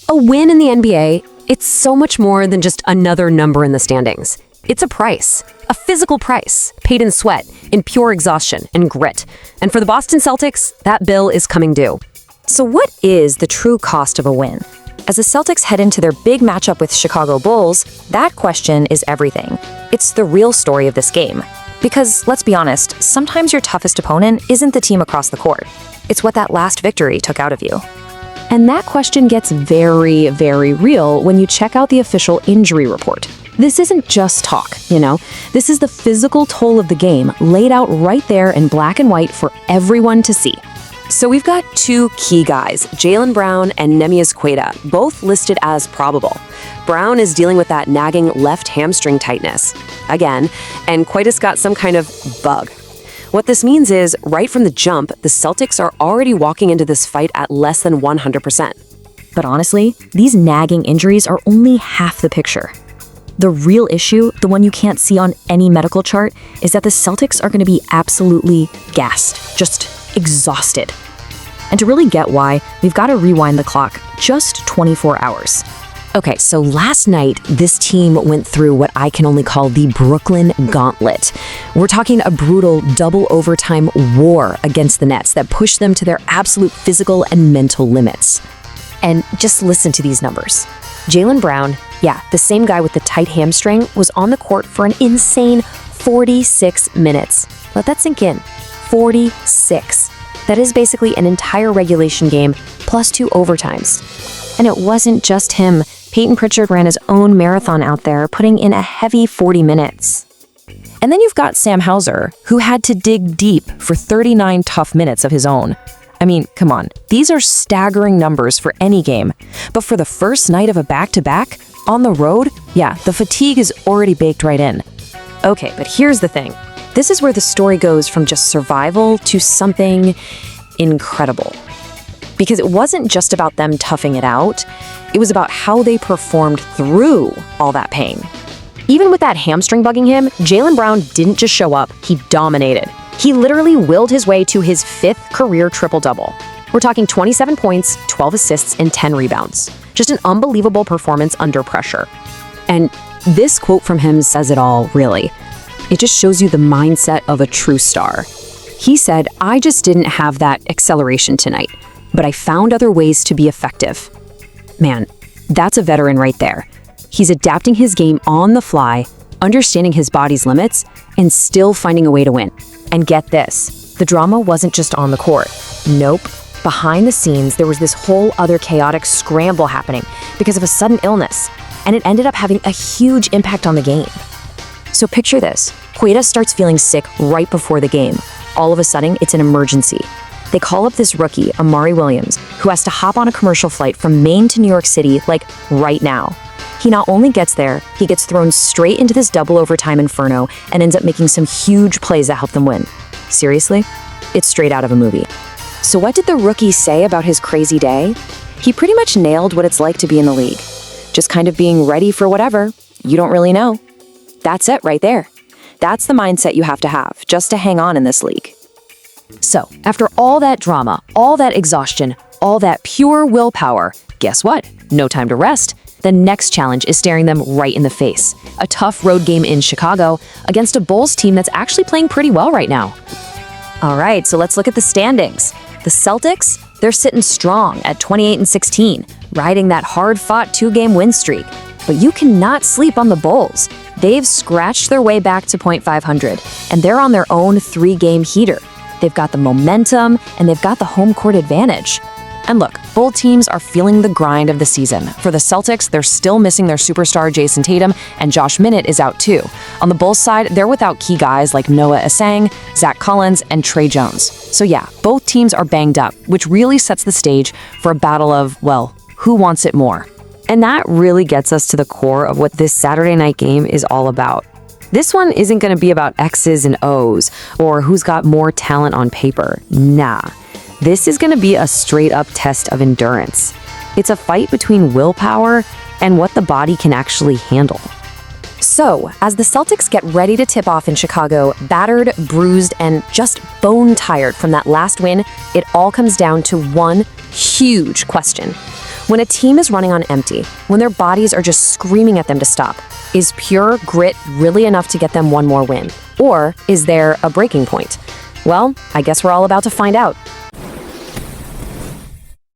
A win in the NBA, it's so much more than just another number in the standings. It's a price, a physical price, paid in sweat, in pure exhaustion and grit. And for the Boston Celtics, that bill is coming due. So what is the true cost of a win? As the Celtics head into their big matchup with Chicago Bulls, that question is everything. It's the real story of this game. Because, let's be honest, sometimes your toughest opponent isn't the team across the court. It's what that last victory took out of you. And that question gets very, very real when you check out the official injury report. This isn't just talk, you know? This is the physical toll of the game laid out right there in black and white for everyone to see. So we've got two key guys, Jaylen Brown and Neemias Queta, both listed as probable. Brown is dealing with that nagging left hamstring tightness, again, and Queta's got some kind of bug. What this means is, right from the jump, the Celtics are already walking into this fight at less than 100%. But honestly, these nagging injuries are only half the picture. The real issue, the one you can't see on any medical chart, is that the Celtics are going to be absolutely gassed, just exhausted. And to really get why, we've got to rewind the clock just 24 hours. Okay, so last night, this team went through what I can only call the Brooklyn Gauntlet. We're talking a brutal double overtime war against the Nets that pushed them to their absolute physical and mental limits. And just listen to these numbers. Jaylen Brown, yeah, the same guy with the tight hamstring, was on the court for an insane 46 minutes. Let that sink in. 46. That is basically an entire regulation game plus 2 overtimes. And it wasn't just him. Payton Pritchard ran his own marathon out there, putting in a heavy 40 minutes. And then you've got Sam Hauser, who had to dig deep for 39 tough minutes of his own. I mean, come on, these are staggering numbers for any game. But for the first night of a back-to-back, on the road, yeah, the fatigue is already baked right in. Okay, but here's the thing. This is where the story goes from just survival to something incredible. Because it wasn't just about them toughing it out, it was about how they performed through all that pain. Even with that hamstring bugging him, Jaylen Brown didn't just show up, he dominated. He literally willed his way to his 5th career triple-double. We're talking 27 points, 12 assists, and 10 rebounds. Just an unbelievable performance under pressure. And this quote from him says it all, really. It just shows you the mindset of a true star. He said, "I just didn't have that acceleration tonight, but I found other ways to be effective." Man, that's a veteran right there. He's adapting his game on the fly, understanding his body's limits, and still finding a way to win. And get this, the drama wasn't just on the court. Nope. Behind the scenes, there was this whole other chaotic scramble happening because of a sudden illness, and it ended up having a huge impact on the game. So picture this. Queta starts feeling sick right before the game. All of a sudden, it's an emergency. They call up this rookie, Amari Williams, who has to hop on a commercial flight from Maine to New York City, like, right now. He not only gets there, he gets thrown straight into this double overtime inferno and ends up making some huge plays that help them win. Seriously? It's straight out of a movie. So what did the rookie say about his crazy day? He pretty much nailed what it's like to be in the league. Just kind of being ready for whatever. You don't really know. That's it right there. That's the mindset you have to have just to hang on in this league. So, after all that drama, all that exhaustion, all that pure willpower, guess what? No time to rest. The next challenge is staring them right in the face. A tough road game in Chicago against a Bulls team that's actually playing pretty well right now. All right, so let's look at the standings. The Celtics, they're sitting strong at 28-16, riding that hard-fought 2-game win streak. But you cannot sleep on the Bulls. They've scratched their way back to .500, and they're on their own 3-game heater. They've got the momentum, and they've got the home court advantage. And look, both teams are feeling the grind of the season. For the Celtics, they're still missing their superstar Jayson Tatum, and Josh Minott is out too. On the Bulls side, they're without key guys like Noah Asang, Zach Collins, and Trey Jones. So yeah, both teams are banged up, which really sets the stage for a battle of, well, who wants it more? And that really gets us to the core of what this Saturday night game is all about. This one isn't going to be about X's and O's, or who's got more talent on paper. Nah. This is going to be a straight-up test of endurance. It's a fight between willpower and what the body can actually handle. So, as the Celtics get ready to tip off in Chicago, battered, bruised, and just bone-tired from that last win, it all comes down to one huge question. When a team is running on empty, when their bodies are just screaming at them to stop, is pure grit really enough to get them one more win? Or is there a breaking point? Well, I guess we're all about to find out.